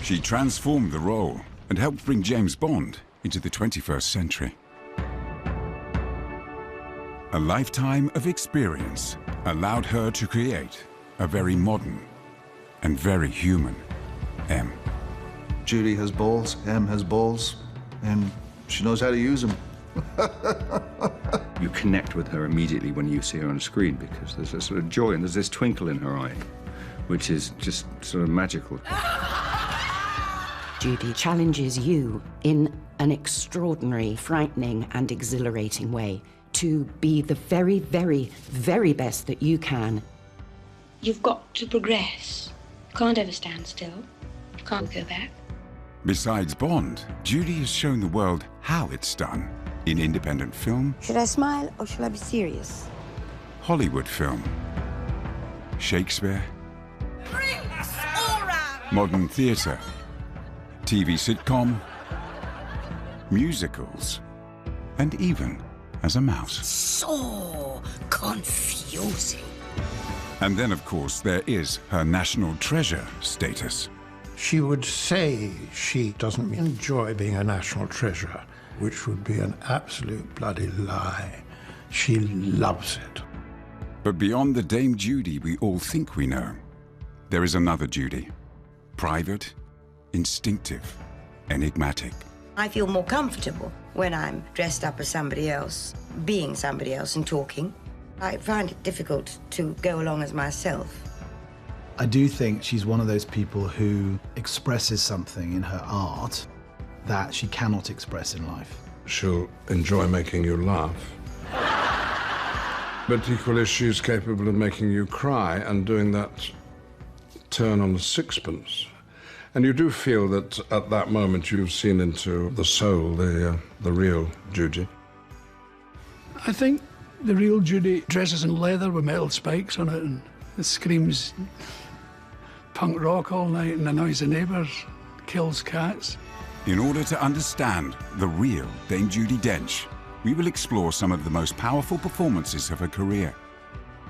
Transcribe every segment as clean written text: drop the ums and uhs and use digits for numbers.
She transformed the role and helped bring James Bond into the 21st century. A lifetime of experience allowed her to create a very modern and very human M. Judi has balls, M has balls, and she knows how to use them. You connect with her immediately when you see her on screen because there's a sort of joy and there's this twinkle in her eye, which is just sort of magical. Judi challenges you in an extraordinary, frightening and exhilarating way to be the very, very, very best that you can. You've got to progress. Can't ever stand still. Can't go back. Besides Bond, Judi has shown the world how it's done in independent film. Should I smile or should I be serious? Hollywood film. Shakespeare. Modern theatre. TV sitcom. Musicals. And even as a mouse. So confusing. And then, of course, there is her national treasure status. She would say she doesn't enjoy being a national treasure, which would be an absolute bloody lie. She loves it. But beyond the Dame Judi we all think we know, there is another Judi. Private, instinctive, enigmatic. I feel more comfortable when I'm dressed up as somebody else, being somebody else and talking. I find it difficult to go along as myself. I do think she's one of those people who expresses something in her art that she cannot express in life. She'll enjoy making you laugh. But equally, she's capable of making you cry and doing that turn on the sixpence. And you do feel that at that moment you've seen into the soul, the real Judi. I think the real Judi dresses in leather with metal spikes on it and screams punk rock all night and annoys the neighbours, kills cats. In order to understand the real Dame Judi Dench, we will explore some of the most powerful performances of her career.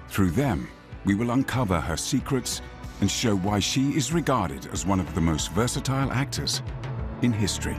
Through them, we will uncover her secrets and show why she is regarded as one of the most versatile actors in history.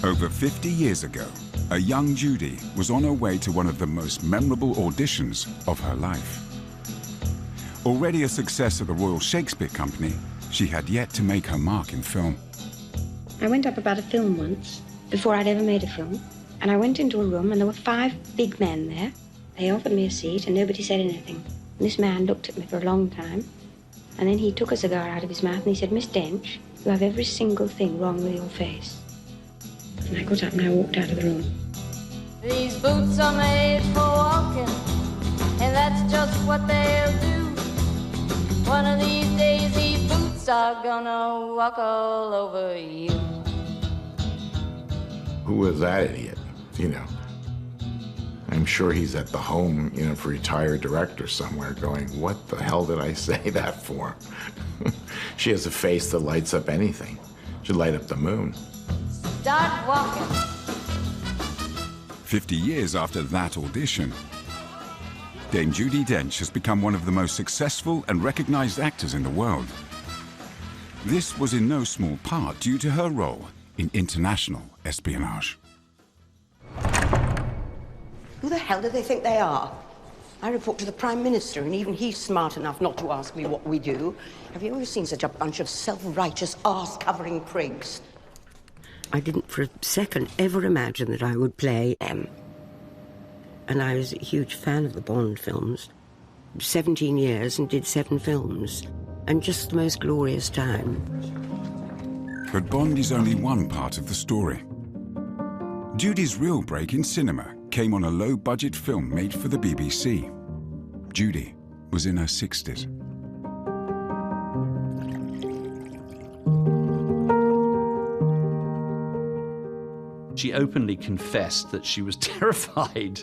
Over 50 years ago, a young Judi was on her way to one of the most memorable auditions of her life. Already a success at the Royal Shakespeare Company, she had yet to make her mark in film. I went up about a film once, before I'd ever made a film, and I went into a room and there were 5 big men there. They offered me a seat and nobody said anything. And this man looked at me for a long time, and then he took a cigar out of his mouth and he said, "Miss Dench, you have every single thing wrong with your face." And I got up and I walked out of the room. These boots are made for walking, and that's just what they'll do. One of these days, these boots are gonna walk all over you. Who was that idiot? You know, I'm sure he's at the home, you know, for retired directors somewhere going, what the hell did I say that for? She has a face that lights up anything. She'd light up the moon. Start walking. 50 years after that audition, Dame Judi Dench has become one of the most successful and recognized actors in the world. This was in no small part due to her role in international espionage. Who the hell do they think they are? I report to the Prime Minister, and even he's smart enough not to ask me what we do. Have you ever seen such a bunch of self-righteous, arse-covering prigs? I didn't for a second ever imagine that I would play M. And I was a huge fan of the Bond films. 17 years and did 7 films. And just the most glorious time. But Bond is only one part of the story. Judi's real break in cinema came on a low-budget film made for the BBC. Judi was in her 60s. She openly confessed that she was terrified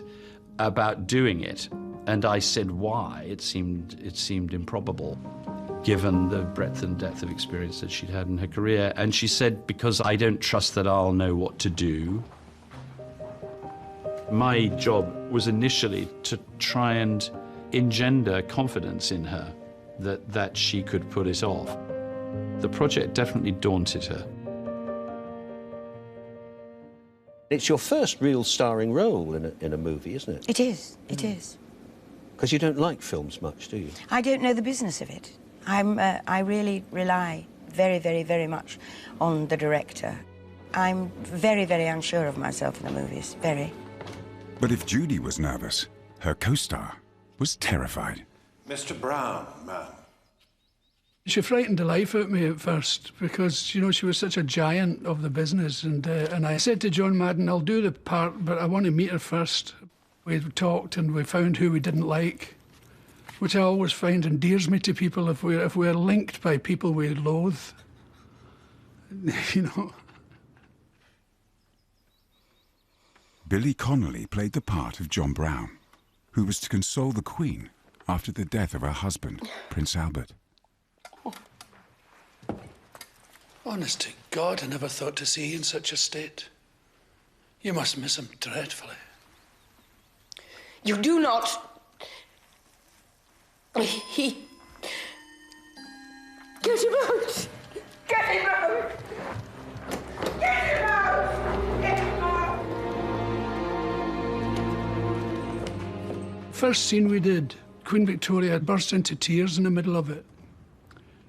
about doing it And I said why. It seemed improbable, given the breadth and depth of experience that she'd had in her career. And she said, because I don't trust that I'll know what to do. My job was initially to try and engender confidence in her that she could pull it off. The project definitely daunted her. It's your first real starring role in a movie, isn't it? It is, it is. Because you don't like films much, do you? I don't know the business of it. I really rely very, very, very much on the director. I'm very, very unsure of myself in the movies, very. But if Judi was nervous, her co-star was terrified. Mr. Brown, ma'am. She frightened the life out of me at first because, you know, she was such a giant of the business. And I said to John Madden, I'll do the part, but I want to meet her first. We talked and we found who we didn't like, which I always find endears me to people if we're linked by people we loathe, you know. Billy Connolly played the part of John Brown, who was to console the Queen after the death of her husband, Prince Albert. Honest to God, I never thought to see you in such a state. You must miss him dreadfully. You do not. He. Get him out! Get him out! Get him out! Get him out! First scene we did, Queen Victoria burst into tears in the middle of it.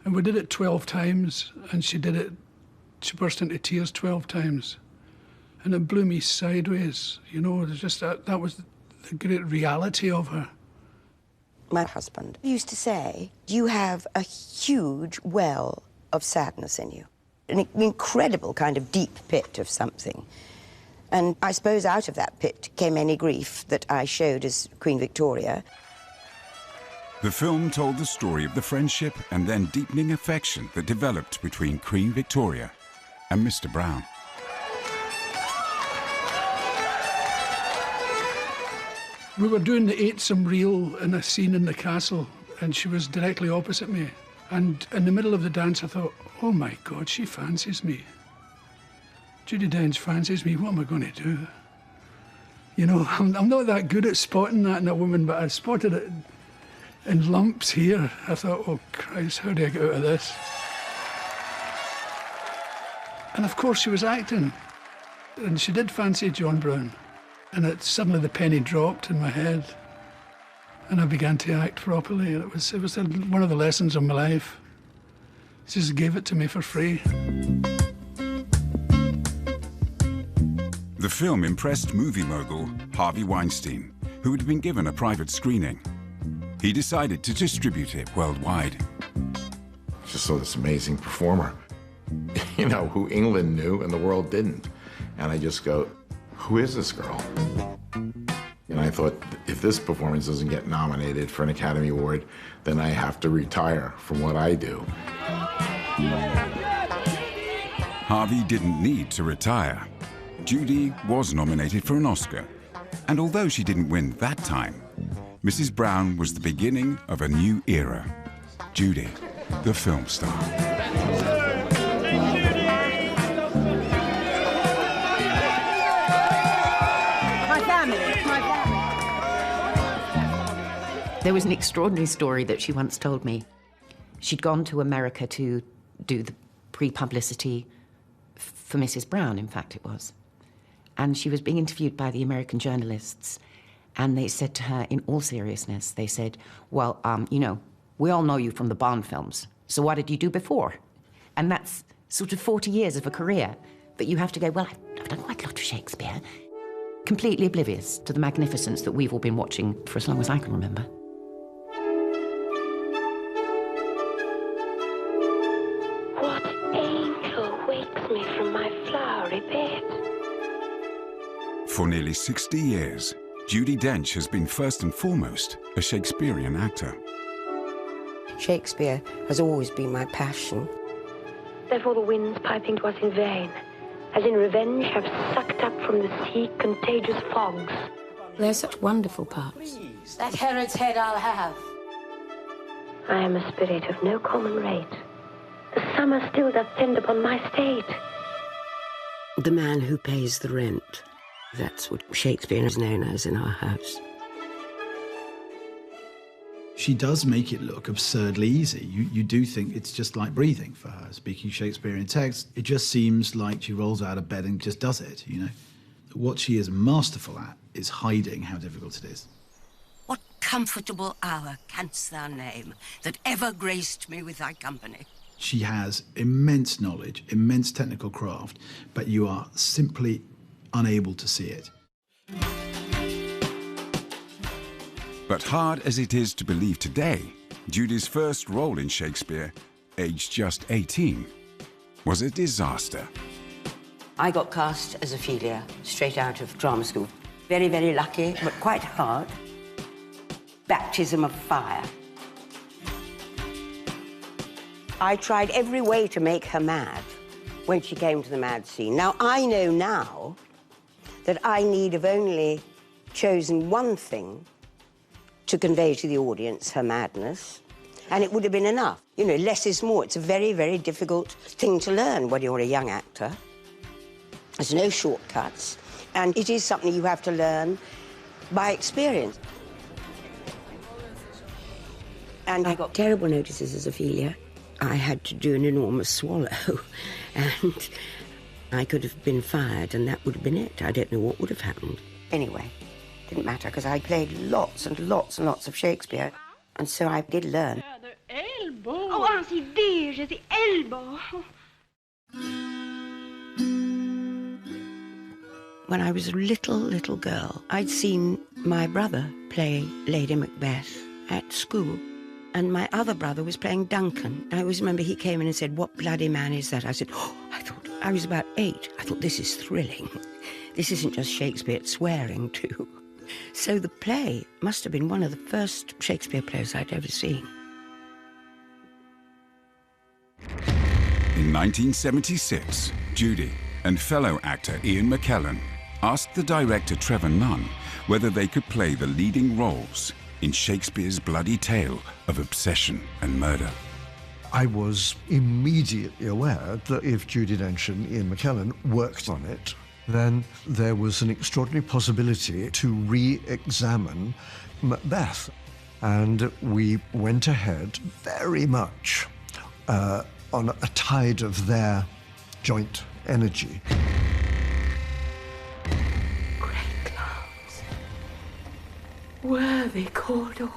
And we did it 12 times, and she burst into tears 12 times. And it blew me sideways, you know, it was just that was the great reality of her. My husband used to say, you have a huge well of sadness in you, an incredible kind of deep pit of something. And I suppose out of that pit came any grief that I showed as Queen Victoria. The film told the story of the friendship and then deepening affection that developed between Queen Victoria and Mr. Brown. We were doing the Eightsome reel in a scene in the castle, and she was directly opposite me. And in the middle of the dance, I thought, oh my God, she fancies me. Judi Dench fancies me, what am I going to do? You know, I'm not that good at spotting that in a woman, but I spotted it in lumps here. I thought, oh Christ, how do I get out of this? And of course she was acting, and she did fancy John Brown. And suddenly the penny dropped in my head, and I began to act properly. It was one of the lessons of my life. She just gave it to me for free. The film impressed movie mogul Harvey Weinstein, who had been given a private screening. He decided to distribute it worldwide. Just saw this amazing performer, you know, who England knew and the world didn't. And I just go, who is this girl? And I thought, if this performance doesn't get nominated for an Academy Award, then I have to retire from what I do. Harvey didn't need to retire. Judi was nominated for an Oscar. And although she didn't win that time, Mrs. Brown was the beginning of a new era. Judi, the film star. There was an extraordinary story that she once told me. She'd gone to America to do the pre-publicity for Mrs. Brown, in fact it was. And she was being interviewed by the American journalists, and they said to her, in all seriousness, they said, well, you know, we all know you from the Bond films, so what did you do before? And that's sort of 40 years of a career. But you have to go, well, I've done quite a lot of Shakespeare. Completely oblivious to the magnificence that we've all been watching for as long as I can remember. What angel wakes me from my flowery bed? For nearly 60 years, Judi Dench has been first and foremost a Shakespearean actor. Shakespeare has always been my passion. Therefore the winds piping to us in vain, as in revenge have sucked up from the sea contagious fogs. They're such wonderful parts. That Herod's head I'll have. I am a spirit of no common rate. The summer still doth tend upon my state. The man who pays the rent. That's what Shakespeare is known as in our house. She does make it look absurdly easy. You do think it's just like breathing for her. Speaking Shakespearean text, it just seems like she rolls out of bed and just does it, you know. What she is masterful at is hiding how difficult it is. What comfortable hour canst thou name that ever graced me with thy company? She has immense knowledge, immense technical craft, but you are simply unable to see it. But hard as it is to believe today, Judi's first role in Shakespeare, aged just 18, was a disaster. I got cast as Ophelia, straight out of drama school. Very, very lucky, but quite hard. Baptism of fire. I tried every way to make her mad when she came to the mad scene. Now, I know now that I need have only chosen one thing to convey to the audience her madness, and it would have been enough. You know, less is more. It's a very, very difficult thing to learn when you're a young actor. There's no shortcuts, and it is something you have to learn by experience. And I got terrible notices as Ophelia. I had to do an enormous swallow, and I could have been fired, and that would have been it. I don't know what would have happened. Anyway, didn't matter, because I played lots and lots and lots of Shakespeare, and so I did learn. The elbow. Oh, ainsi dire, the elbow. When I was a little girl, I'd seen my brother play Lady Macbeth at school, and my other brother was playing Duncan. I always remember he came in and said, "What bloody man is that?" I said, "Oh," I was about 8. I thought, this is thrilling. This isn't just Shakespeare, it's swearing too. So the play must have been one of the first Shakespeare plays I'd ever seen. In 1976, Judi and fellow actor Ian McKellen asked the director Trevor Nunn whether they could play the leading roles in Shakespeare's bloody tale of obsession and murder. I was immediately aware that if Judi Dench and Ian McKellen worked on it, then there was an extraordinary possibility to re-examine Macbeth. And we went ahead very much on a tide of their joint energy. Great clouds, worthy corridor,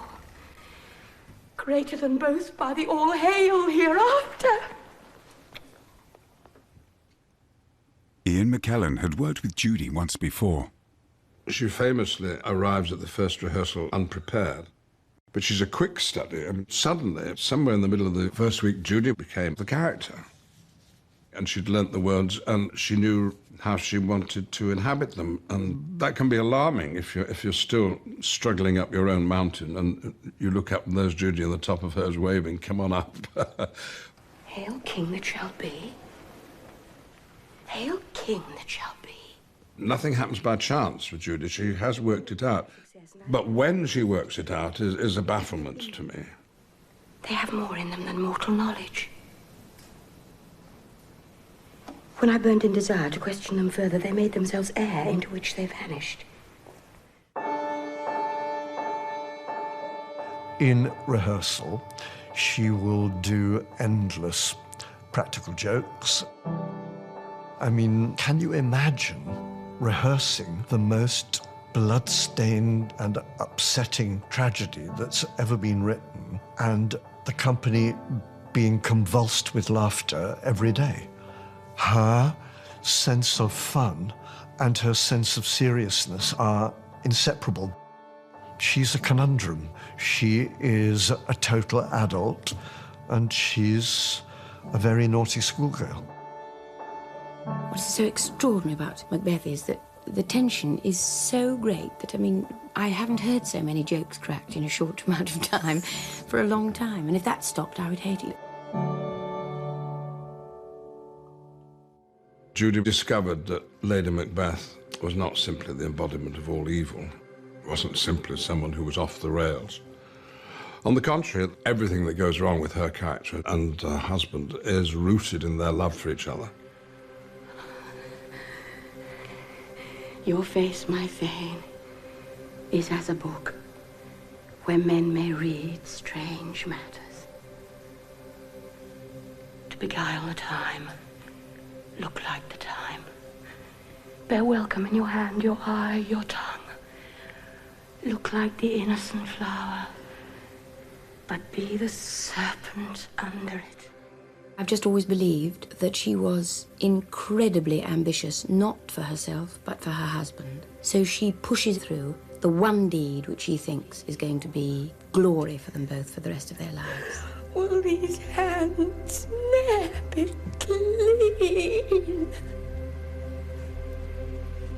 greater than both by the all-hail hereafter. Ian McKellen had worked with Judi once before. She famously arrives at the first rehearsal unprepared, but she's a quick study, and suddenly, somewhere in the middle of the first week, Judi became the character. And she'd learnt the words, and she knew how she wanted to inhabit them, and that can be alarming if you're still struggling up your own mountain, and you look up and there's Judi on the top of hers waving, "Come on up." Hail, king that shall be. Hail, king that shall be. Nothing happens by chance with Judi. She has worked it out. But when she works it out is a bafflement to me. They have more in them than mortal knowledge. When I burned in desire to question them further, they made themselves air into which they vanished. In rehearsal, she will do endless practical jokes. I mean, can you imagine rehearsing the most blood-stained and upsetting tragedy that's ever been written, and the company being convulsed with laughter every day? Her sense of fun and her sense of seriousness are inseparable. She's a conundrum. She is a total adult, and she's a very naughty schoolgirl. What's so extraordinary about Macbeth is that the tension is so great that, I mean, I haven't heard so many jokes cracked in a short amount of time for a long time, and if that stopped, I would hate it. Judi discovered that Lady Macbeth was not simply the embodiment of all evil, wasn't simply someone who was off the rails. On the contrary, everything that goes wrong with her character and her husband is rooted in their love for each other. Your face, my Thane, is as a book where men may read strange matters. To beguile the time, look like the time. Bear welcome in your hand, your eye, your tongue. Look like the innocent flower, but be the serpent under it. I've just always believed that she was incredibly ambitious, not for herself, but for her husband. So she pushes through the one deed which she thinks is going to be glory for them both for the rest of their lives. Will these hands ne'er be clean?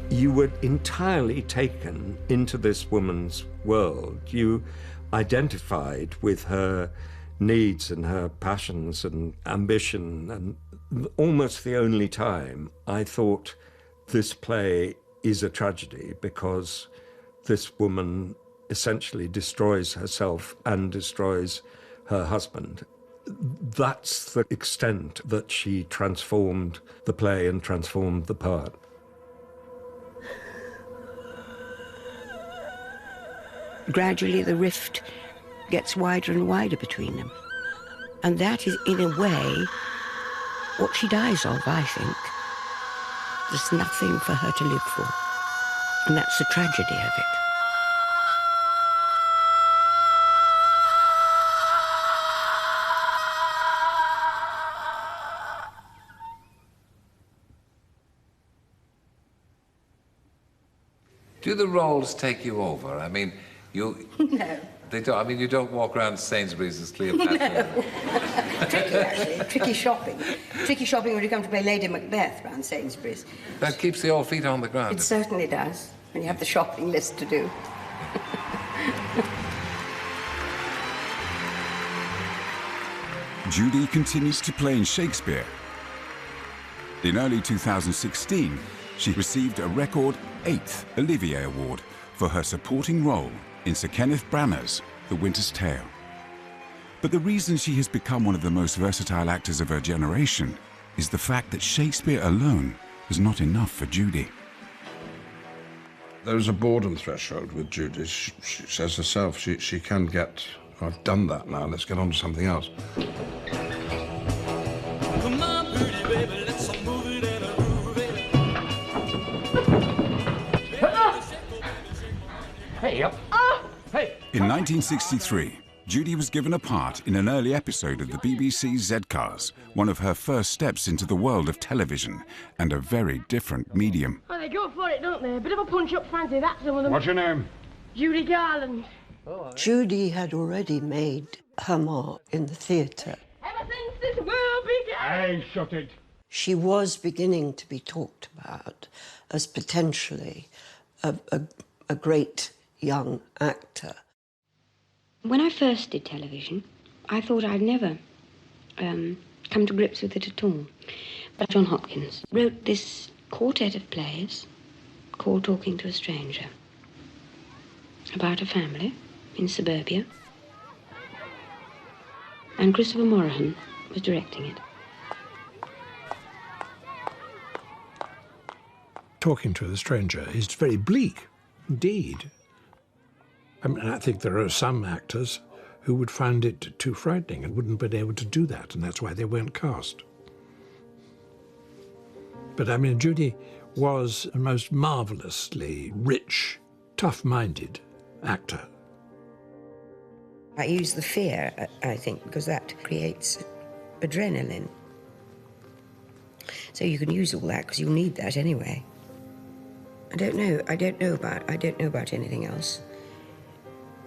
You were entirely taken into this woman's world. You identified with her needs and her passions and ambition, and almost the only time I thought this play is a tragedy because this woman essentially destroys herself and destroys her husband. That's the extent that she transformed the play and transformed the part. Gradually the rift gets wider and wider between them. And that is, in a way, what she dies of, I think. There's nothing for her to live for. And that's the tragedy of it. Do the roles take you over? I mean, you... No. They don't. I mean, you don't walk around Sainsbury's as Cleopatra. No. Tricky, actually. Tricky shopping. Tricky shopping when you come to play Lady Macbeth around Sainsbury's. That keeps the old feet on the ground. It certainly does, when you have the shopping list to do. Judi continues to play in Shakespeare. In early 2016, she received a record 8th Olivier Award for her supporting role in Sir Kenneth Branagh's The Winter's Tale. But the reason she has become one of the most versatile actors of her generation is the fact that Shakespeare alone was not enough for Judi. There's a boredom threshold with Judi. She says herself, she can get, I've done that now, let's get on to something else. Come on, pretty baby, let's move it and groove it. Hey, up. Hey. In 1963, Judi was given a part in an early episode of the BBC Z-Cars, one of her first steps into the world of television, and a very different medium. Oh, they go for it, don't they? A bit of a punch-up fancy, that's some of them. What's your name? Judi Garland. Judi had already made her mark in the theatre. Ever since this world began. Hey, shut it. She was beginning to be talked about as potentially a great young actor. When I first did television, I thought I'd never come to grips with it at all. But John Hopkins wrote this quartet of plays called Talking to a Stranger, about a family in suburbia. And Christopher Morahan was directing it. Talking to a Stranger is very bleak, indeed. I mean, I think there are some actors who would find it too frightening and wouldn't be able to do that, and that's why they weren't cast. But I mean, Judi was a most marvelously rich, tough-minded actor. I use the fear, I think, because that creates adrenaline. So you can use all that because you'll need that anyway. I don't know about anything else.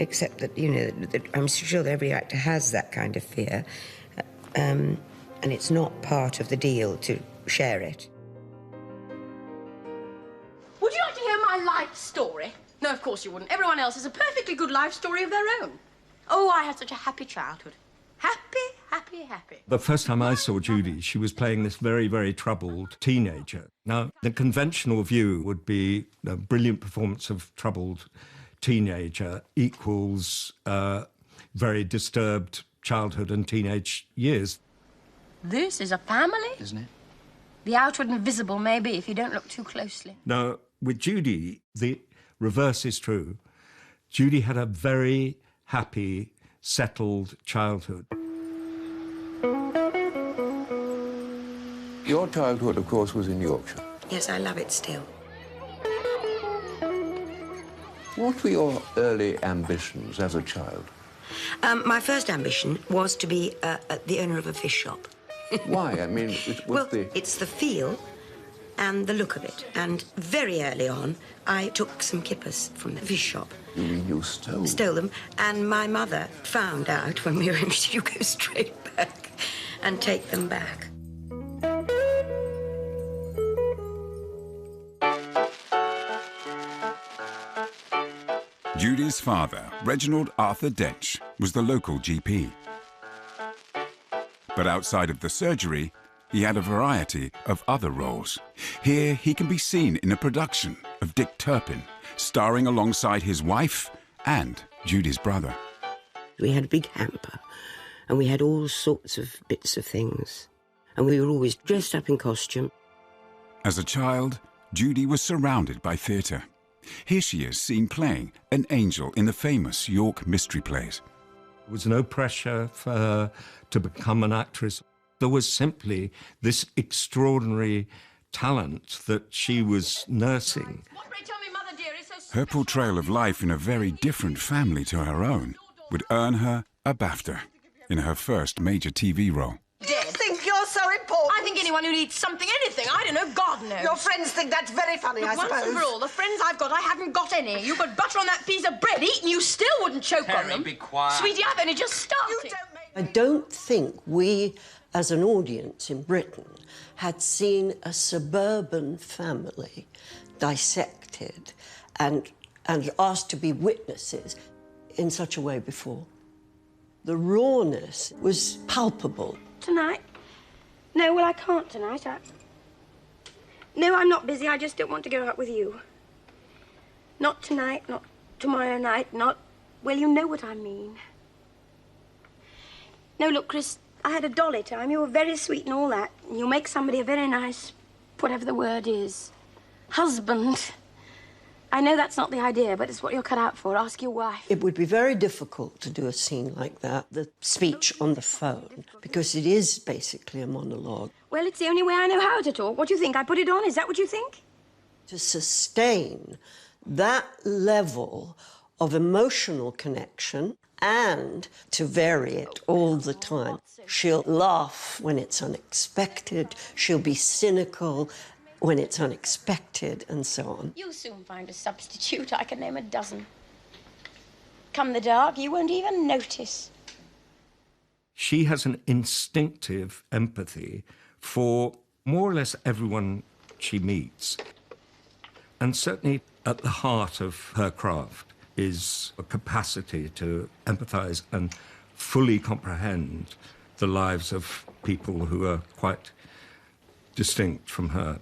Except that, you know, that I'm sure that every actor has that kind of fear, and it's not part of the deal to share it. Would you like to hear my life story? No, of course you wouldn't. Everyone else has a perfectly good life story of their own. Oh, I had such a happy childhood. Happy, happy, happy. The first time I saw Judi, she was playing this very, very troubled teenager. Now, the conventional view would be a brilliant performance of troubled teenager equals very disturbed childhood and teenage years. This is a family? Isn't it? The outward and visible may be if you don't look too closely. Now, with Judi, the reverse is true. Judi had a very happy, settled childhood. Your childhood, of course, was in Yorkshire. Yes, I love it still. What were your early ambitions as a child? My first ambition was to be the owner of a fish shop. Why? I mean, it's the feel and the look of it. And very early on, I took some kippers from the fish shop. You mean you stole? Stole them. And my mother found out when we were in, you go straight back and take them back. Judi's father, Reginald Arthur Dench, was the local GP. But outside of the surgery, he had a variety of other roles. Here, he can be seen in a production of Dick Turpin, starring alongside his wife and Judi's brother. We had a big hamper, and we had all sorts of bits of things. And we were always dressed up in costume. As a child, Judi was surrounded by theatre. Here she is seen playing an angel in the famous York mystery plays. There was no pressure for her to become an actress. There was simply this extraordinary talent that she was nursing. Her portrayal of life in a very different family to her own would earn her a BAFTA in her first major TV role. You think you're so important? I think anyone who needs something, anything, I don't know, God knows. Your friends think that's very funny, I suppose. Once and for all, the friends I've got, I haven't got any. You put butter on that piece of bread, eat, and you still wouldn't choke on them. Be quiet. Sweetie, I've only just started. I don't think we, as an audience in Britain, had seen a suburban family dissected and asked to be witnesses in such a way before. The rawness was palpable. Tonight? No, well, I can't tonight. No, I'm not busy. I just don't want to go out with you. Not tonight, not tomorrow night, not... Well, you know what I mean. No, look, Chris, I had a dolly time. You were very sweet and all that. You make somebody a very nice, whatever the word is, husband. I know that's not the idea, but it's what you're cut out for. Ask your wife. It would be very difficult to do a scene like that, the speech on the phone, because it is basically a monologue. Well, it's the only way I know how to talk. What do you think? I put it on? Is that what you think? To sustain that level of emotional connection and to vary it all the time. She'll laugh when it's unexpected. She'll be cynical when it's unexpected, and so on. You'll soon find a substitute. I can name a dozen. Come the dark, you won't even notice. She has an instinctive empathy for more or less everyone she meets. And certainly at the heart of her craft is a capacity to empathise and fully comprehend the lives of people who are quite distinct from her.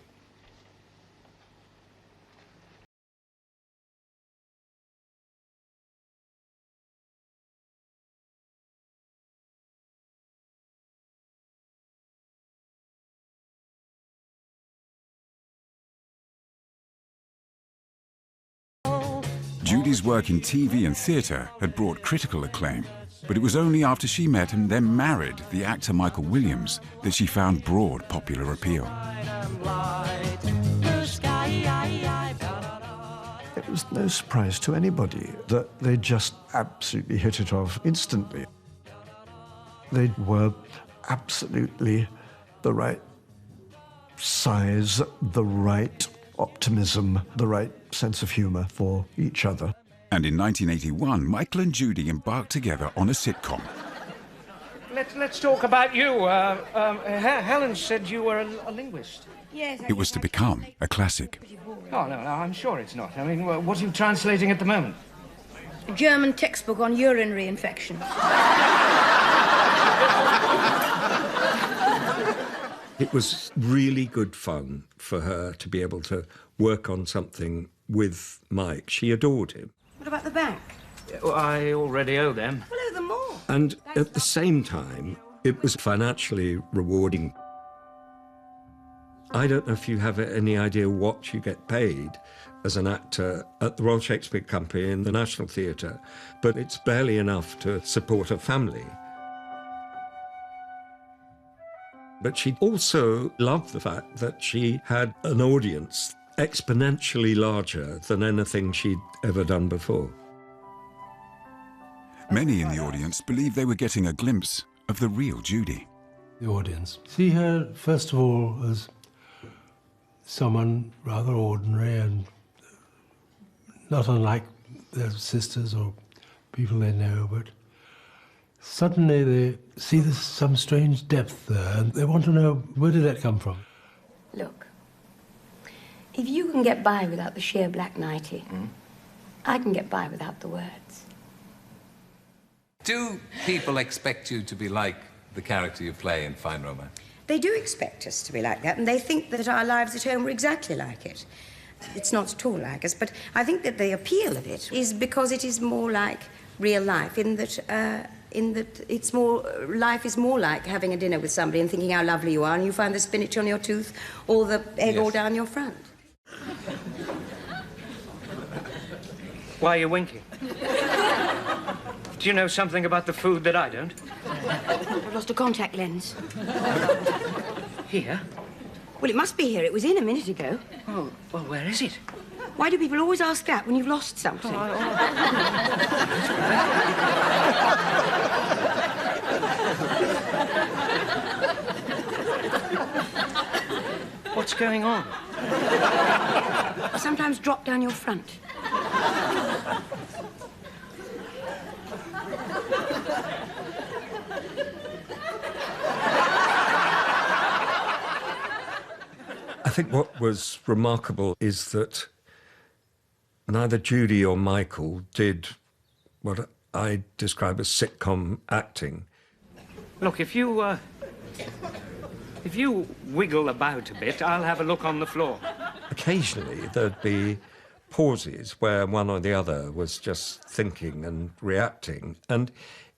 Judi's work in TV and theatre had brought critical acclaim, but it was only after she met and then married the actor Michael Williams that she found broad popular appeal. It was no surprise to anybody that they just absolutely hit it off instantly. They were absolutely the right size, the right optimism, the right sense of humour for each other. And in 1981, Michael and Judi embarked together on a sitcom. Let's talk about you. Helen said you were a linguist. Yes. It was to become a classic. Oh, no, I'm sure it's not. I mean, what are you translating at the moment? A German textbook on urinary infection. It was really good fun for her to be able to work on something with Mike. She adored him. What about the bank? Well, I already owe them. Well, owe them more. And at the same time, it was financially rewarding. I don't know if you have any idea what you get paid as an actor at the Royal Shakespeare Company in the National Theatre, but it's barely enough to support a family. But she also loved the fact that she had an audience exponentially larger than anything she'd ever done before. Many in the audience believed they were getting a glimpse of the real Judi. The audience see her, first of all, as someone rather ordinary and not unlike their sisters or people they know, but suddenly they see there's some strange depth there and they want to know, where did that come from? Look, if you can get by without the sheer black nighty, I can get by without the words. Do people expect you to be like the character you play in Fine Romance? They do expect us to be like that, and they think that our lives at home are exactly like it. It's not at all like us, but I think that the appeal of it is because it is more like real life, in that it's more, life is more like having a dinner with somebody and thinking how lovely you are, and you find the spinach on your tooth or the egg all down your front. Why are you winking? Do you know something about the food that I don't? I've lost a contact lens. Here? Well, it must be here. It was in a minute ago. Oh, well, where is it? Why do people always ask that when you've lost something? What's going on? I sometimes drop down your front. I think what was remarkable is that neither Judi or Michael did what I describe as sitcom acting. Look, if you wiggle about a bit, I'll have a look on the floor. Occasionally there'd be pauses where one or the other was just thinking and reacting, and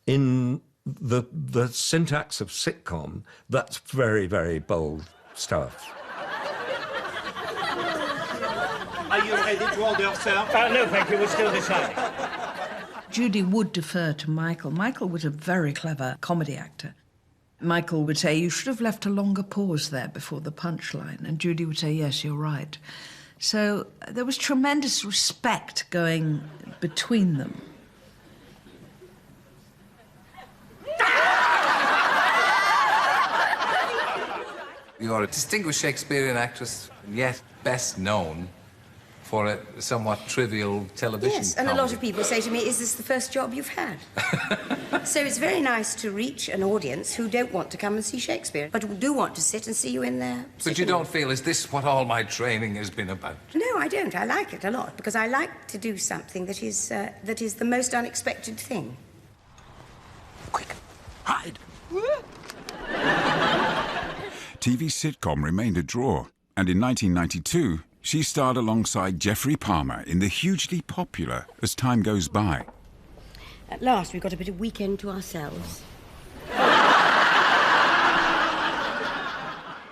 in the syntax of sitcom, that's very, very bold stuff. Are you ready to order, sir? No, thank you. We're still deciding. Judi would defer to Michael. Michael was a very clever comedy actor. Michael would say, you should have left a longer pause there before the punchline. And Judi would say, yes, you're right. So there was tremendous respect going between them. You're a distinguished Shakespearean actress, yet best known for a somewhat trivial television Yes, and comedy. a lot of people say to me, is this the first job you've had? So it's very nice to reach an audience who don't want to come and see Shakespeare, but who do want to sit and see you in there. But you don't feel, is this what all my training has been about? No, I don't. I like it a lot, because I like to do something that is the most unexpected thing. Quick, hide! TV sitcom remained a draw, and in 1992, she starred alongside Geoffrey Palmer in the hugely popular As Time Goes By. At last, we've got a bit of weekend to ourselves.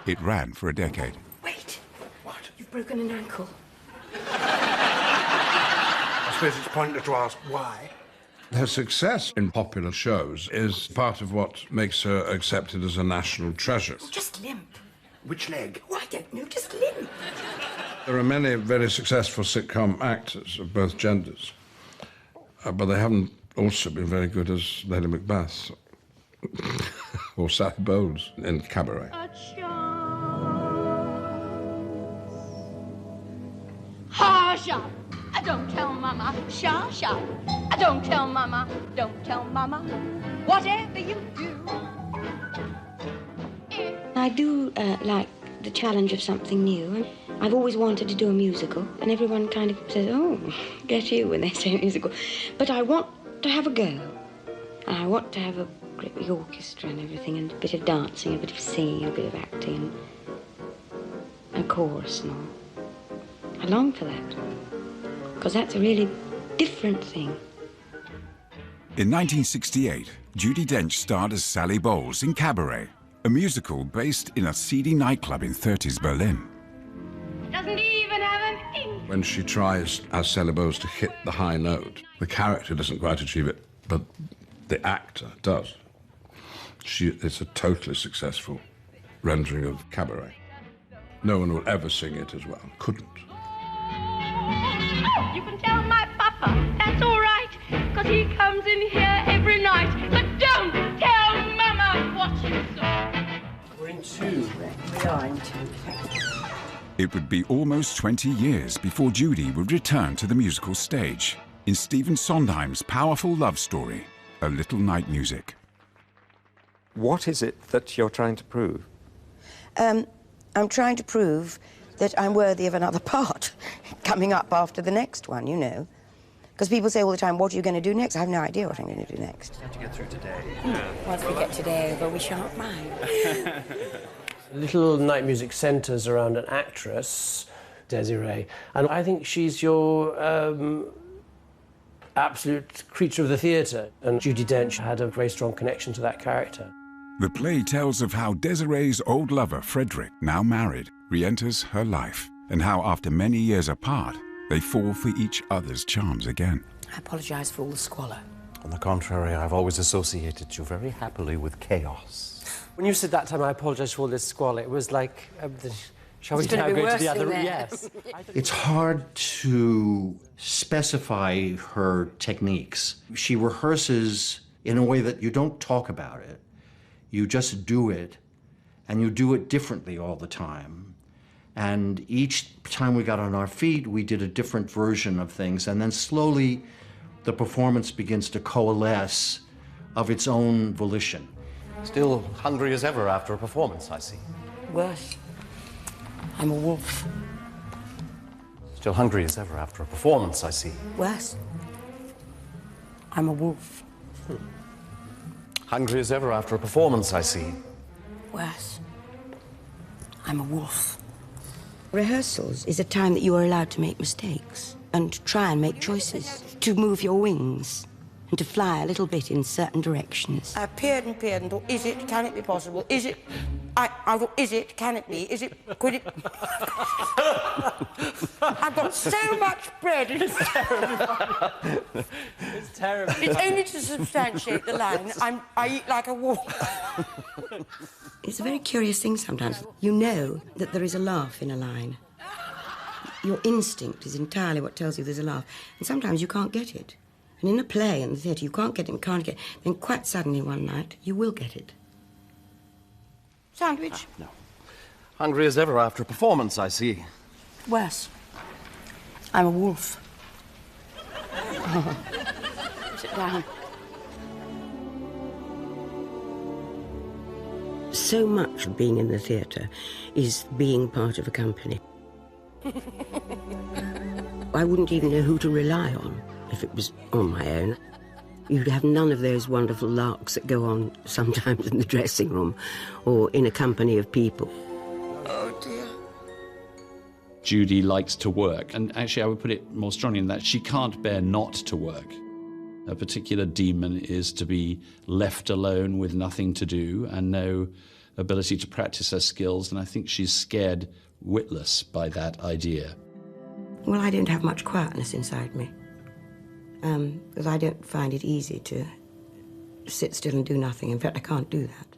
It ran for a decade. Wait. What? You've broken an ankle. I suppose it's pointless to ask why. Her success in popular shows is part of what makes her accepted as a national treasure. Just limp. Which leg? Oh, I don't know. Just limp. There are many very successful sitcom actors of both genders, but they haven't also been very good as Lady Macbeth or Sally Bowles in Cabaret. Hush up! Don't tell Mama. Shush up! Don't tell Mama. Don't tell Mama. Whatever you do. I do like the challenge of something new. I've always wanted to do a musical, and everyone kind of says, oh, get you when they say musical. But I want to have a go. And I want to have a great big orchestra and everything, and a bit of dancing, a bit of singing, a bit of acting, and a chorus and all. I long for that, because that's a really different thing. In 1968, Judi Dench starred as Sally Bowles in Cabaret, a musical based in a seedy nightclub in 30s Berlin. Doesn't even have an ink. When she tries, as Sally Bowles, to hit the high note, the character doesn't quite achieve it, but the actor does. It's a totally successful rendering of Cabaret. No one will ever sing it as well. Couldn't. You can tell my papa, that's all right, because he comes in here every night. But don't tell Mama what you saw. We're in two. We are in two. It would be almost 20 years before Judi would return to the musical stage in Stephen Sondheim's powerful love story, A Little Night Music. What is it that you're trying to prove? I'm trying to prove that I'm worthy of another part coming up after the next one, you know. Because people say all the time, what are you going to do next? I have no idea what I'm going to do next. Have to get through today. Once we get today over, we shan't mind. Little Night Music centres around an actress, Desiree, and I think she's your absolute creature of the theatre, and Judi Dench had a very strong connection to that character. The play tells of how Desiree's old lover, Frederick, now married, re-enters her life, and how after many years apart, they fall for each other's charms again. I apologise for all the squalor. On the contrary, I've always associated you very happily with chaos. When you said that time, I apologise for all this squalor, it was like, shall we now go to the other room? Yes. It's hard to specify her techniques. She rehearses in a way that you don't talk about it. You just do it, and you do it differently all the time. And each time we got on our feet, we did a different version of things, and then slowly the performance begins to coalesce of its own volition. Still hungry as ever after a performance, I see. Worse. I'm a wolf. Still hungry as ever after a performance, I see. Worse. I'm a wolf. Hungry as ever after a performance, I see. Worse. I'm a wolf. Rehearsals is a time that you are allowed to make mistakes and try and make choices, to move your wings and to fly a little bit in certain directions. I peered and thought, is it, can it be possible? Is it? I thought, is it, can it be? Is it, could it? I've got so much bread. It's terrible. It's terrible. It's only to substantiate the line. I eat like a wolf. It's a very curious thing sometimes. You know that there is a laugh in a line. Your instinct is entirely what tells you there's a laugh. And sometimes you can't get it. And in a play in the theatre, you can't get it, can't get it. Then quite suddenly one night, you will get it. Sandwich? No. Hungry as ever after a performance, I see. Worse. I'm a wolf. Sit down. So much of being in the theatre is being part of a company. I wouldn't even know who to rely on if it was on my own. You'd have none of those wonderful larks that go on sometimes in the dressing room or in a company of people. Oh, dear. Judi likes to work, and actually I would put it more strongly in that she can't bear not to work. A particular demon is to be left alone with nothing to do and no ability to practice her skills, and I think she's scared witless by that idea. Well, I don't have much quietness inside me, because I don't find it easy to sit still and do nothing. In fact, I can't do that.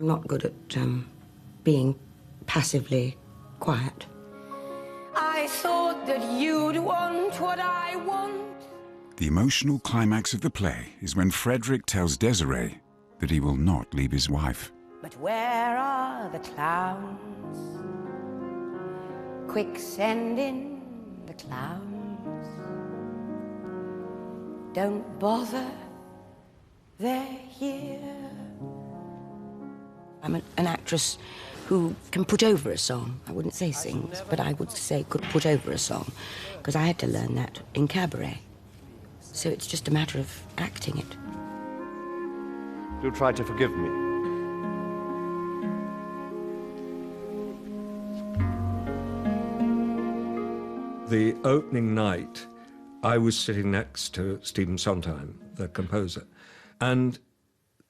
I'm not good at being passively quiet. I thought that you'd want what I want. The emotional climax of the play is when Frederick tells Desiree that he will not leave his wife. But where are the clowns? Quick, send in the clowns. Don't bother, they're here. I'm an actress who can put over a song. I wouldn't say sings, but I would say could put over a song, because I had to learn that in Cabaret. So it's just a matter of acting it. Do try to forgive me. The opening night I was sitting next to Stephen Sondheim, the composer, and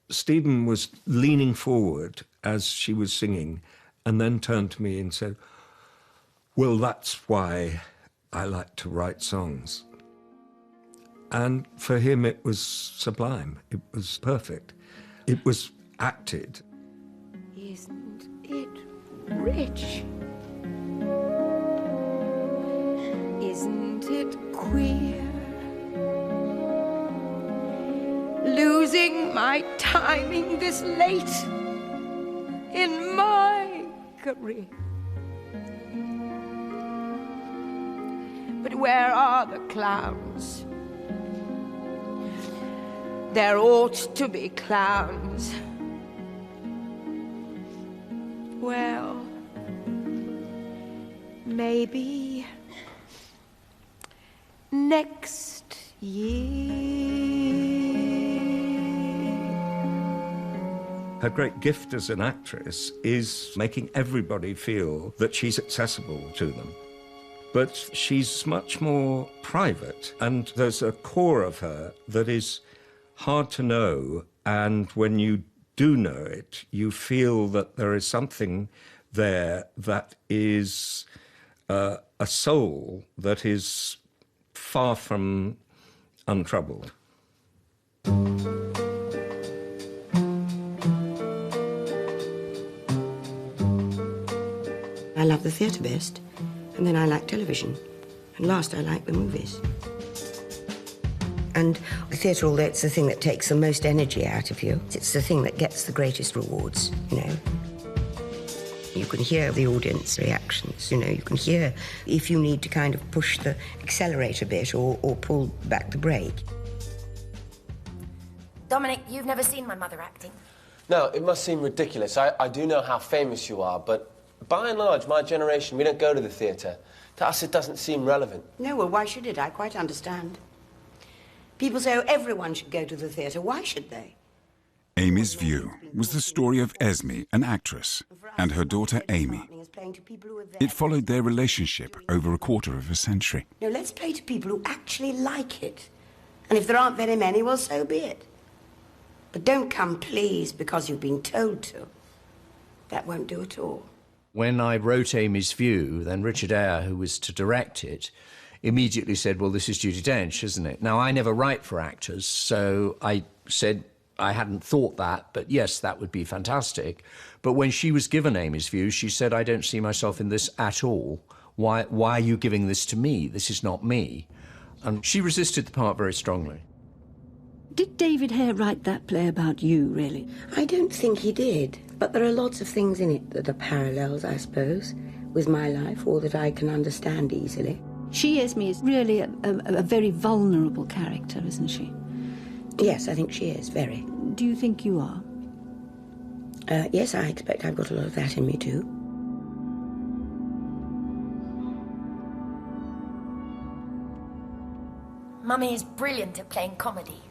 Stephen was leaning forward as she was singing and then turned to me and said, "Well, that's why I like to write songs." And for him, it was sublime. It was perfect. It was acted. Isn't it rich? Isn't it queer? Losing my timing this late in my career. But where are the clowns? There ought to be clowns. Well, maybe next year. Her great gift as an actress is making everybody feel that she's accessible to them. But she's much more private, and there's a core of her that is hard to know, and when you do know it, you feel that there is something there that is a soul that is far from untroubled. I love the theatre best, and then I like television, and last I like the movies. And the theatre, although it's the thing that takes the most energy out of you, it's the thing that gets the greatest rewards, you know. You can hear the audience reactions, you know, you can hear if you need to kind of push the accelerator a bit or pull back the brake. Dominic, you've never seen my mother acting? No, it must seem ridiculous. I do know how famous you are, but by and large, my generation, we don't go to the theatre. To us, it doesn't seem relevant. No, well, why should it? I quite understand. People say, oh, everyone should go to the theatre. Why should they? Amy's View was the story of Esme, an actress, and her daughter Amy. It followed their relationship over a quarter of a century. No, let's play to people who actually like it. And if there aren't very many, well, so be it. But don't come, please, because you've been told to. That won't do at all. When I wrote Amy's View, then Richard Eyre, who was to direct it, immediately said, well, this is Judi Dench, isn't it? Now, I never write for actors, so I said I hadn't thought that, but yes, that would be fantastic. But when she was given Amy's View, she said, I don't see myself in this at all. Why are you giving this to me? This is not me. And she resisted the part very strongly. Did David Hare write that play about you, really? I don't think he did, but there are lots of things in it that are parallels, I suppose, with my life, or that I can understand easily. She, Esme, is really a very vulnerable character, isn't she? Yes, I think she is, very. Do you think you are? Yes, I expect I've got a lot of that in me, too. Mummy is brilliant at playing comedy.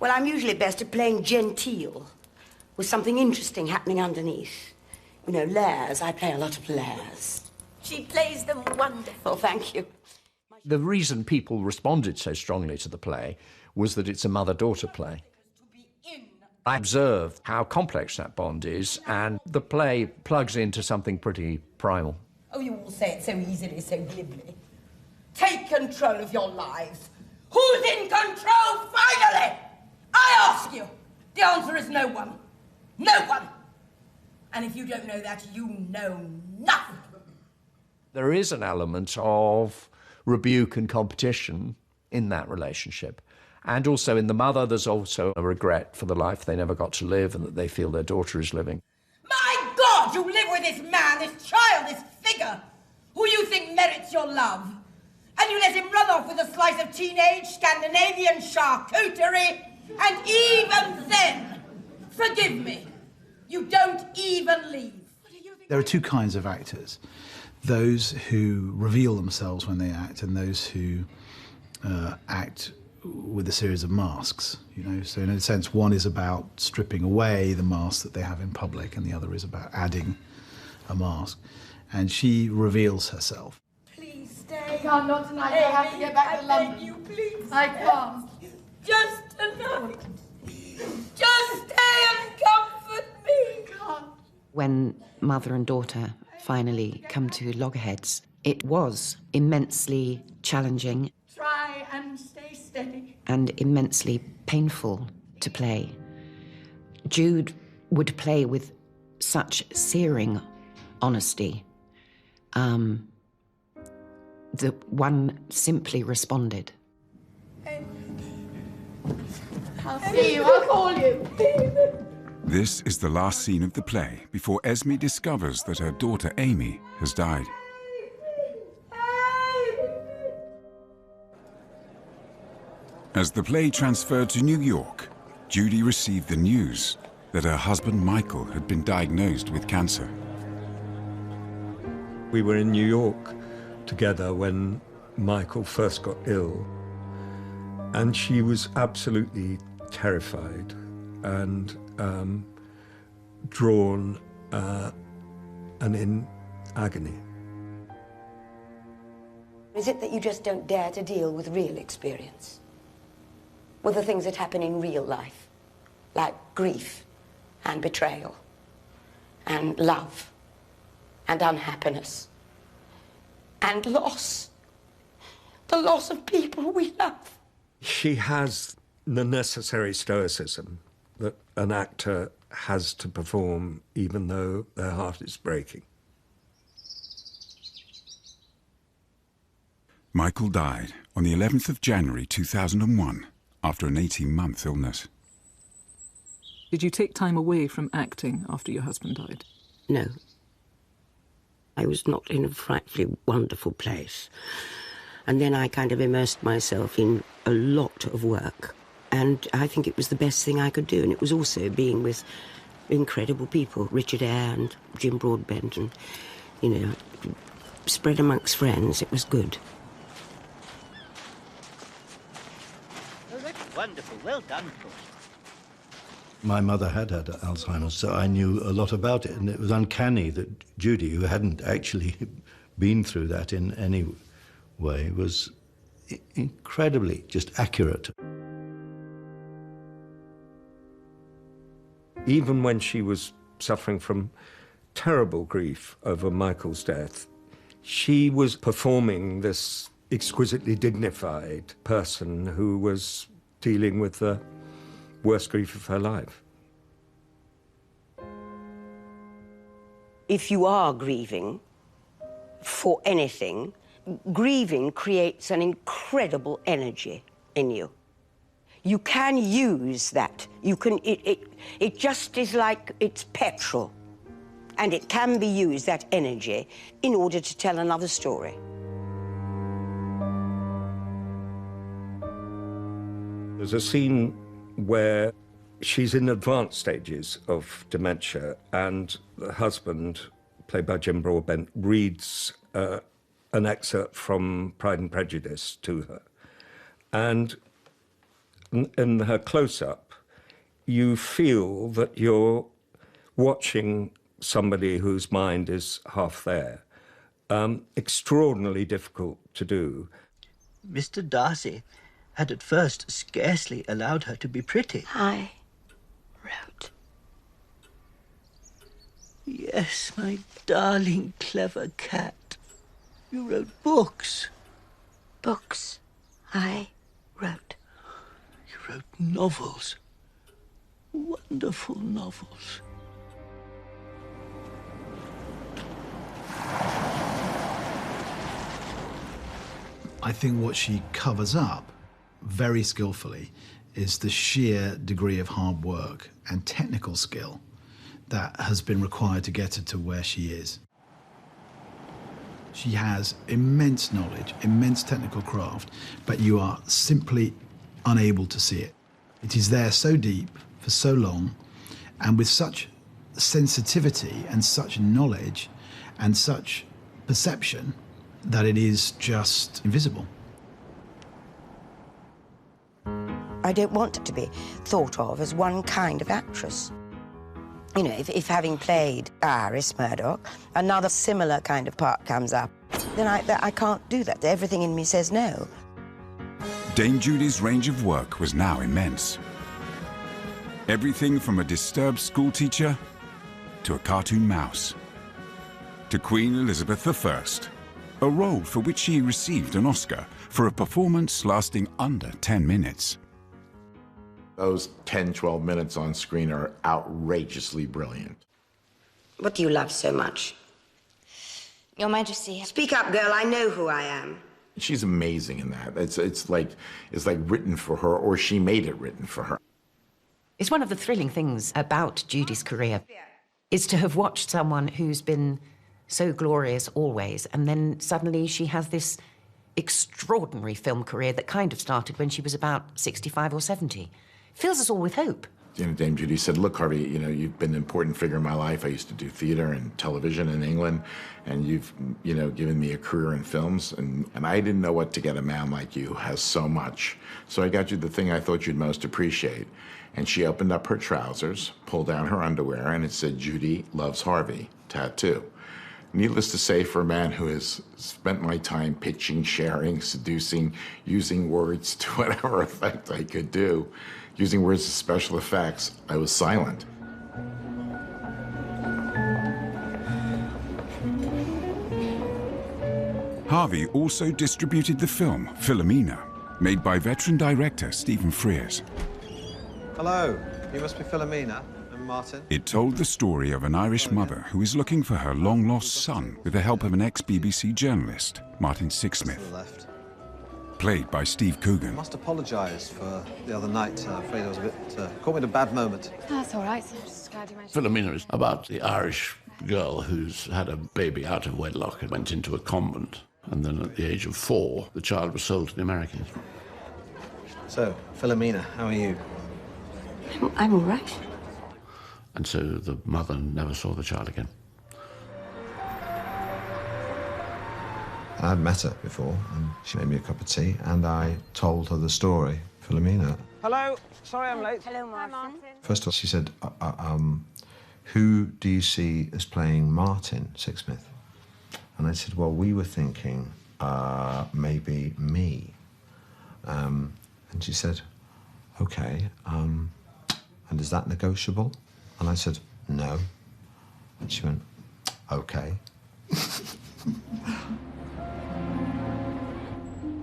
Well, I'm usually best at playing genteel, with something interesting happening underneath. You know, layers. I play a lot of layers. She plays them wonderfully. Oh, thank you. The reason people responded so strongly to the play was that it's a mother-daughter play. I observed how complex that bond is, and the play plugs into something pretty primal. Oh, you all say it so easily, so glibly. Take control of your lives. Who's in control, finally? I ask you. The answer is no one. No one. And if you don't know that, you know nothing. There is an element of rebuke and competition in that relationship. And also in the mother, there's also a regret for the life they never got to live and that they feel their daughter is living. My God, you live with this man, this child, this figure, who you think merits your love. And you let him run off with a slice of teenage Scandinavian charcuterie. And even then, forgive me, you don't even leave. There are two kinds of actors. Those who reveal themselves when they act and those who act with a series of masks, you know. So in a sense, one is about stripping away the mask that they have in public and the other is about adding a mask. And she reveals herself. Please stay. can't, not tonight. I have to get back to London. You, please. I can't. Just tonight. Just stay and comfort me. Can't. When mother and daughter finally come to loggerheads, it was immensely challenging. Try and stay steady. And immensely painful to play. Jude would play with such searing honesty that one simply responded. I'll see you. I'll call you. This is the last scene of the play before Esme discovers that her daughter Amy has died. As the play transferred to New York, Judi received the news that her husband Michael had been diagnosed with cancer. We were in New York together when Michael first got ill, and she was absolutely terrified and drawn and in agony. Is it that you just don't dare to deal with real experience? With the things that happen in real life, like grief and betrayal and love and unhappiness and loss, the loss of people we love. She has the necessary stoicism that an actor has to perform even though their heart is breaking. Michael died on the 11th of January 2001 after an 18-month illness. Did you take time away from acting after your husband died? No. I was not in a frightfully wonderful place. And then I kind of immersed myself in a lot of work. And I think it was the best thing I could do. And it was also being with incredible people, Richard Eyre and Jim Broadbent, and, you know, spread amongst friends. It was good. Oh, that's wonderful. Well done, Paul. My mother had Alzheimer's, so I knew a lot about it, and it was uncanny that Judi, who hadn't actually been through that in any way, was incredibly just accurate. Even when she was suffering from terrible grief over Michael's death, she was performing this exquisitely dignified person who was dealing with the worst grief of her life. If you are grieving for anything, grieving creates an incredible energy in you. You can use that. You can, it just is like it's petrol. And it can be used, that energy, in order to tell another story. There's a scene where she's in advanced stages of dementia, and the husband, played by Jim Broadbent, reads an excerpt from Pride and Prejudice to her. And in her close-up, you feel that you're watching somebody whose mind is half there. Extraordinarily difficult to do. Mr. Darcy had at first scarcely allowed her to be pretty. I wrote. Yes, my darling, clever cat. You wrote books. Books. I wrote. You wrote novels. Wonderful novels. I think what she covers up very skillfully is the sheer degree of hard work and technical skill that has been required to get her to where she is. She has immense knowledge, immense technical craft, but you are simply unable to see it. It is there so deep for so long, and with such sensitivity and such knowledge and such perception that it is just invisible. I don't want it to be thought of as one kind of actress. You know, if having played Iris Murdoch, another similar kind of part comes up, then I can't do that. Everything in me says no. Dame Judi's range of work was now immense. Everything from a disturbed schoolteacher to a cartoon mouse, to Queen Elizabeth I, a role for which she received an Oscar for a performance lasting under 10 minutes. Those 10, 12 minutes on screen are outrageously brilliant. What do you love so much? Your Majesty. Speak up, girl. I know who I am. She's amazing in that. It's like written for her, or she made it written for her. It's one of the thrilling things about Judi's career, is to have watched someone who's been so glorious always, and then suddenly she has this extraordinary film career that kind of started when she was about 65 or 70. Fills us all with hope. You know, Dame Judi said, look, Harvey, you know, you've been an important figure in my life. I used to do theater and television in England, and you've, you know, given me a career in films, and I didn't know what to get a man like you who has so much. So I got you the thing I thought you'd most appreciate. And she opened up her trousers, pulled down her underwear, and it said, Judi loves Harvey, tattoo. Needless to say, for a man who has spent my time pitching, sharing, seducing, using words to whatever effect I could do, using words as special effects, I was silent. Harvey also distributed the film Philomena, made by veteran director Stephen Frears. Hello, you must be Philomena. I'm Martin. It told the story of an Irish mother who is looking for her long-lost son with the help of an ex-BBC journalist, Martin Sixsmith, played by Steve Coogan. I must apologise for the other night. I'm afraid I was a bit... caught me at a bad moment. That's all right. So I'm just glad you mentioned Philomena is about the Irish girl who's had a baby out of wedlock and went into a convent. And then at the age of 4, the child was sold to the Americans. So, Philomena, how are you? I'm all right. And so the mother never saw the child again. I'd met her before, and she made me a cup of tea, and I told her the story, Philomena. Hello, sorry I'm late. Hello, Martin. First of all, she said, who do you see as playing Martin Sixsmith? And I said, well, we were thinking maybe me. And she said, okay, and is that negotiable? And I said, no. And she went, okay.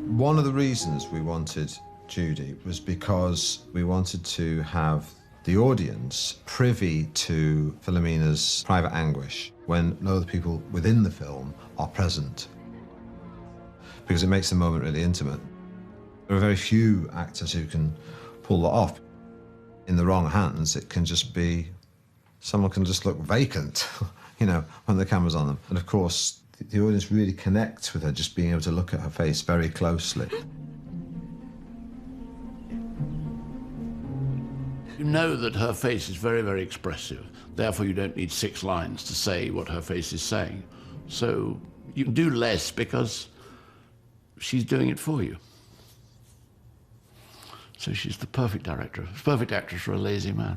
One of the reasons we wanted Judi was because we wanted to have the audience privy to Philomena's private anguish when no other people within the film are present, because it makes the moment really intimate. There are very few actors who can pull that off. In the wrong hands, it can just be, someone can just look vacant, you know, when the camera's on them. And of course, the audience really connects with her, just being able to look at her face very closely. You know that her face is very, very expressive. Therefore, you don't need 6 lines to say what her face is saying. So you can do less because she's doing it for you. So she's the perfect director, perfect actress for a lazy man.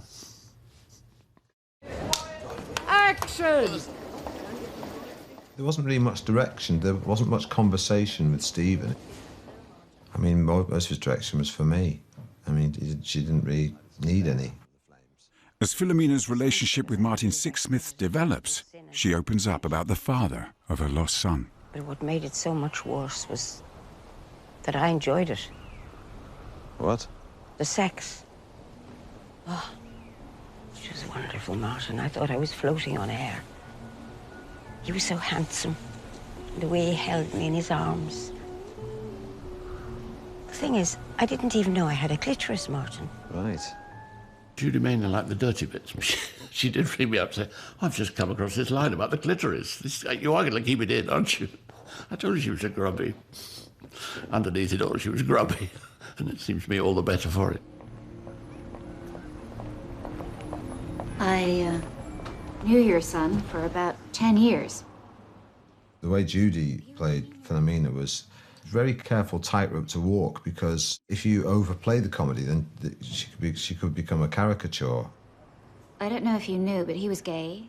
Action! There wasn't really much direction. There wasn't much conversation with Stephen. I mean, most of his direction was for me. I mean, she didn't really need any. As Philomena's relationship with Martin Sixsmith develops, she opens up about the father of her lost son. But what made it so much worse was that I enjoyed it. What? The sex. Oh, it was wonderful, Martin. I thought I was floating on air. He was so handsome. The way he held me in his arms. The thing is, I didn't even know I had a clitoris, Martin. Right. Judi mainly liked the dirty bits. She did ring me up and say, I've just come across this line about the clitoris. You are going to keep it in, aren't you? I told her she was a grubby. Underneath it all, she was grubby. And it seems to me all the better for it. I knew your son for about 10 years. The way Judi played Philomena was a very careful tightrope to walk, because if you overplay the comedy, then she could become a caricature. I don't know if you knew, but he was gay.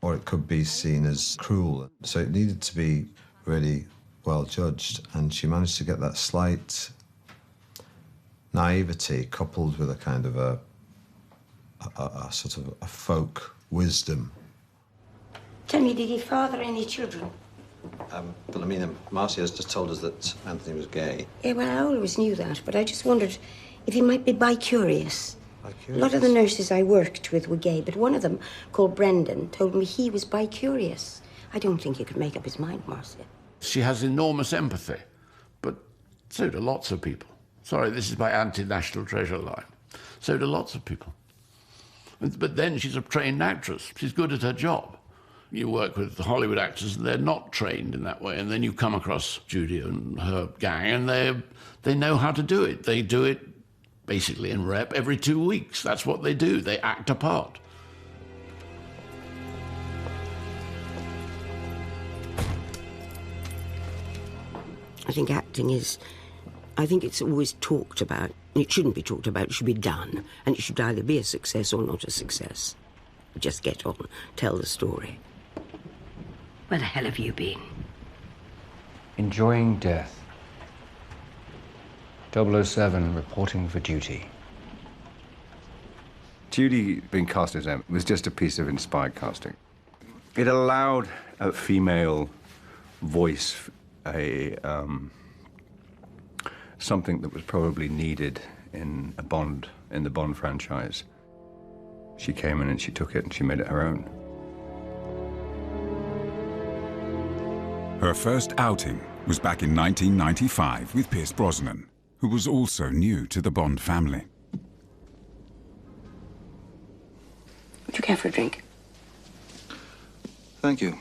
or it could be seen as cruel. So it needed to be really well judged, and she managed to get that slight naivety coupled with a kind of a sort of a folk wisdom. Tell me, did he father any children? Philomena, Marcia has just told us that Anthony was gay. Yeah, well, I always knew that, but I just wondered if he might be bi-curious. A lot of the nurses I worked with were gay, but one of them, called Brendan, told me he was bi-curious. I don't think he could make up his mind, Marcia. She has enormous empathy, but so do lots of people. Sorry, this is my anti-national treasure line. So do lots of people. But then she's a trained actress. She's good at her job. You work with the Hollywood actors, and they're not trained in that way. And then you come across Judi and her gang, and they know how to do it. They do it basically in rep every 2 weeks. That's what they do. They act a part. I think acting is... I think it's always talked about. It shouldn't be talked about. It should be done. And it should either be a success or not a success. Just get on, tell the story. Where the hell have you been? Enjoying death. 007 reporting for duty. Judi being cast as Em was just a piece of inspired casting. It allowed a female voice, something that was probably needed in the Bond franchise. She came in and she took it and she made it her own. Her first outing was back in 1995 with Pierce Brosnan, who was also new to the Bond family. Would you care for a drink? Thank you.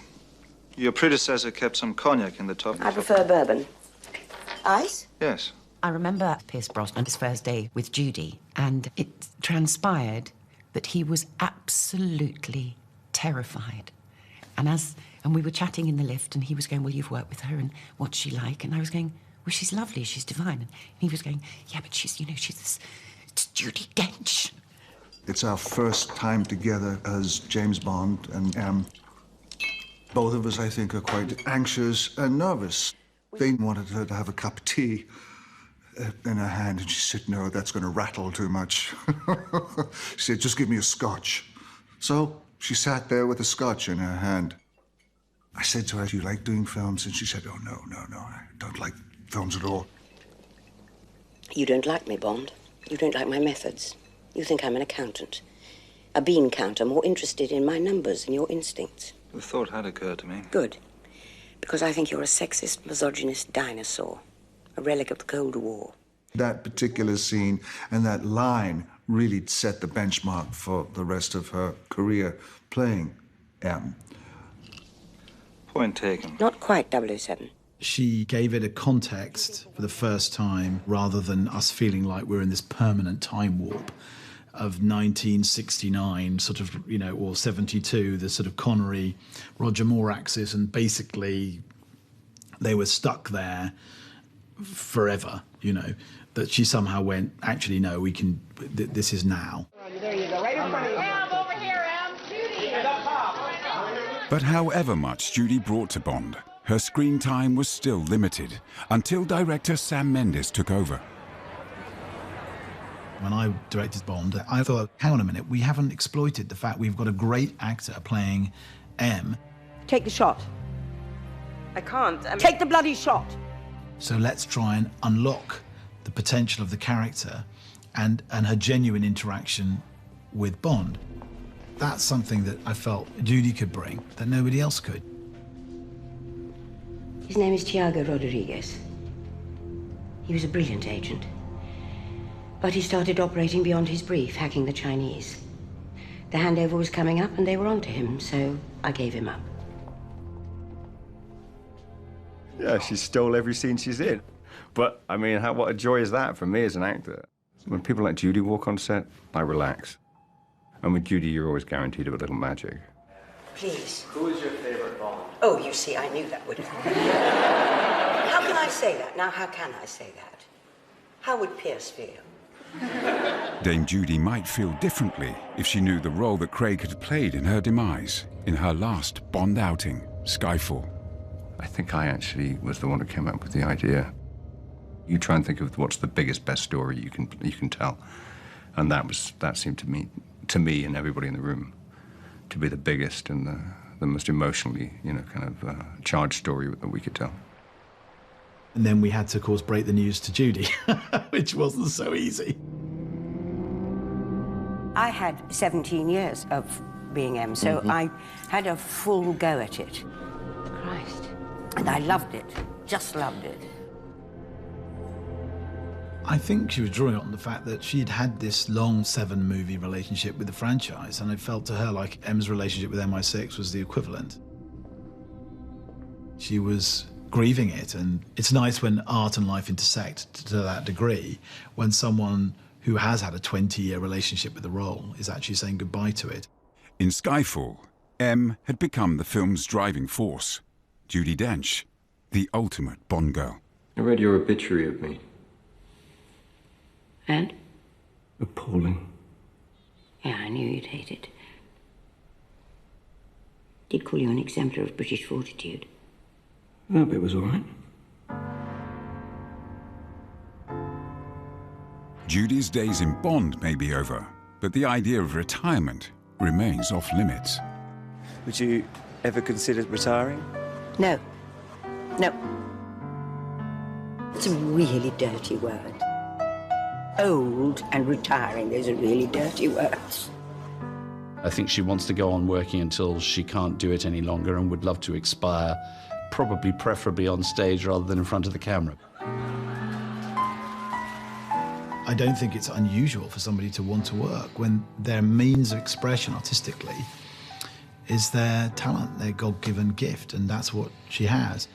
Your predecessor kept some cognac in the top. I prefer bourbon. Ice? Yes. I remember Pierce Brosnan, his first day with Judi, and it transpired that he was absolutely terrified. And we were chatting in the lift, and he was going, well, you've worked with her, and what's she like? And I was going, well, she's lovely, she's divine. And he was going, yeah, but she's it's Judi Dench. It's our first time together as James Bond and Em. Both of us, I think, are quite anxious and nervous. They wanted her to have a cup of tea in her hand, and she said, no, that's going to rattle too much. She said, just give me a scotch. So she sat there with a scotch in her hand. I said to her, do you like doing films? And she said, oh, no, I don't like films at all. You don't like me, Bond. You don't like my methods. You think I'm an accountant. A bean counter, more interested in my numbers than your instincts. The thought had occurred to me. Good. Because I think you're a sexist, misogynist dinosaur. A relic of the Cold War. That particular scene and that line really set the benchmark for the rest of her career playing Em. Point taken. Not quite 007. She gave it a context for the first time, rather than us feeling like we're in this permanent time warp of 1969, sort of, or 72, the sort of Connery, Roger Moore axis, and basically they were stuck there forever, that she somehow went, actually, no, we can, this is now. There you go, right in front of you. Em, over here, Em. Judi. But however much Judi brought to Bond, her screen time was still limited, until director Sam Mendes took over. When I directed Bond, I thought, hang on a minute, we haven't exploited the fact we've got a great actor playing M. Take the shot. I can't. Take the bloody shot. So let's try and unlock the potential of the character and her genuine interaction with Bond. That's something that I felt Judi could bring that nobody else could. His name is Tiago Rodriguez. He was a brilliant agent. But he started operating beyond his brief, hacking the Chinese. The handover was coming up and they were onto him, so I gave him up. Yeah, she stole every scene she's in. But, I mean, what a joy is that for me as an actor? When people like Judi walk on set, I relax. And with Judi, you're always guaranteed a little magic. Please. Who is your favorite Bond? Oh, you see, I knew that would happen. How can I say that? Now, how can I say that? How would Pierce feel? Dame Judi might feel differently if she knew the role that Craig had played in her demise in her last Bond outing, Skyfall. I think I actually was the one who came up with the idea. You try and think of what's the biggest, best story you can tell, and that seemed to me and everybody in the room to be the biggest and the most emotionally, kind of charged story that we could tell. And then we had to, of course, break the news to Judi, which wasn't so easy. I had 17 years of being M, so I had a full go at it. Christ. And I loved it, just loved it. I think she was drawing on the fact that she'd had this long 7-movie relationship with the franchise, and it felt to her like M's relationship with MI6 was the equivalent. She was grieving it, and it's nice when art and life intersect to that degree, when someone who has had a 20-year relationship with the role is actually saying goodbye to it. In Skyfall, M had become the film's driving force. Judi Dench, the ultimate Bond girl. I read your obituary of me. And? Appalling. Yeah, I knew you'd hate it. Did call you an exemplar of British fortitude. That bit was all right. Judi's days in Bond may be over, but the idea of retirement remains off limits. Would you ever consider retiring? No. No. It's a really dirty word. Old and retiring, those are really dirty words. I think she wants to go on working until she can't do it any longer and would love to expire, preferably on stage rather than in front of the camera. I don't think it's unusual for somebody to want to work when their means of expression artistically is their talent, their God-given gift, and that's what she has.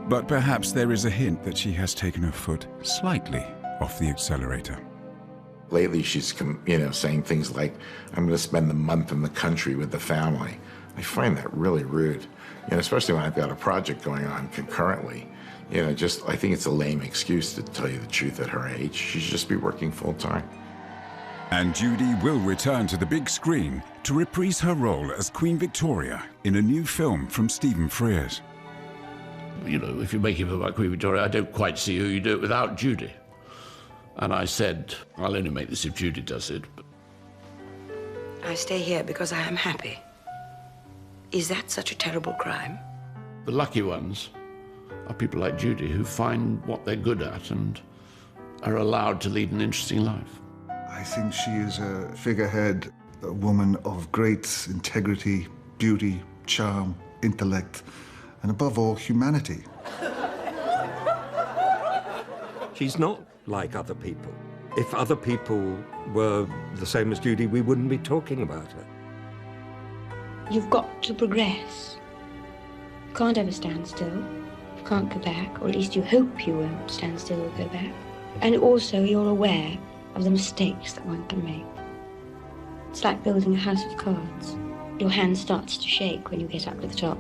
But perhaps there is a hint that she has taken her foot slightly off the accelerator. Lately, she's saying things like, I'm going to spend the month in the country with the family. I find that really rude, especially when I've got a project going on concurrently. I think it's a lame excuse, to tell you the truth. At her age, she should just be working full-time. And Judi will return to the big screen to reprise her role as Queen Victoria in a new film from Stephen Frears. If you're making a film about Queen Victoria, I don't quite see who you do it without Judi. And I said, I'll only make this if Judi does it. But I stay here because I am happy. Is that such a terrible crime? the lucky ones are people like Judi who find what they're good at and are allowed to lead an interesting life. I think she is a figurehead, a woman of great integrity, beauty, charm, intellect, and above all, humanity. She's not like other people. If other people were the same as Judi, we wouldn't be talking about her. You've got to progress. You can't ever stand still. You can't go back, or at least you hope you won't stand still or go back. And also, you're aware of the mistakes that one can make. It's like building a house of cards. Your hand starts to shake when you get up to the top.